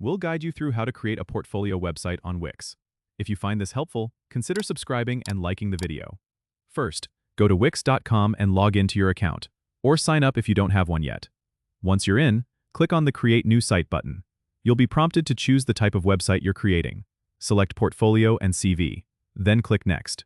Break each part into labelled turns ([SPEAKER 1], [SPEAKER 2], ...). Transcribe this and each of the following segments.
[SPEAKER 1] we'll guide you through how to create a portfolio website on Wix. If you find this helpful, consider subscribing and liking the video. First, go to wix.com and log into your account, or sign up if you don't have one yet. Once you're in, click on the Create New Site button. You'll be prompted to choose the type of website you're creating. Select Portfolio and CV, then click Next.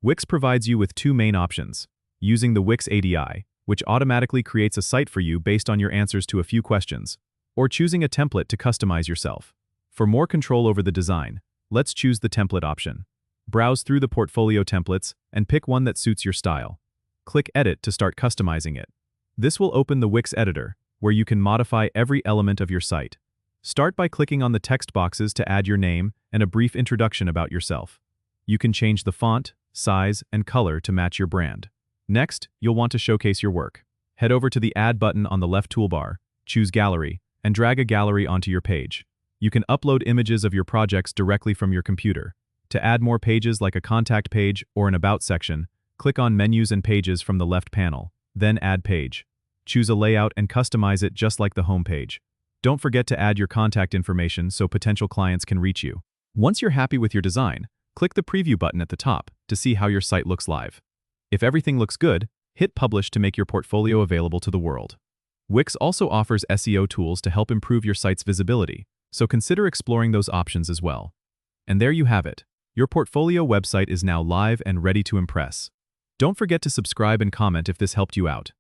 [SPEAKER 1] Wix provides you with two main options: using the Wix ADI, which automatically creates a site for you based on your answers to a few questions, or choosing a template to customize yourself. For more control over the design, let's choose the template option. Browse through the portfolio templates and pick one that suits your style. Click Edit to start customizing it. This will open the Wix editor, where you can modify every element of your site. Start by clicking on the text boxes to add your name and a brief introduction about yourself. You can change the font, size, and color to match your brand. Next, you'll want to showcase your work. Head over to the Add button on the left toolbar, choose Gallery, and drag a gallery onto your page. You can upload images of your projects directly from your computer. To add more pages like a contact page or an About section, click on Menus and Pages from the left panel, then Add Page. Choose a layout and customize it just like the home page. Don't forget to add your contact information so potential clients can reach you. Once you're happy with your design, click the Preview button at the top to see how your site looks live. If everything looks good, hit Publish to make your portfolio available to the world. Wix also offers SEO tools to help improve your site's visibility, so consider exploring those options as well. And there you have it. Your portfolio website is now live and ready to impress. Don't forget to subscribe and comment if this helped you out.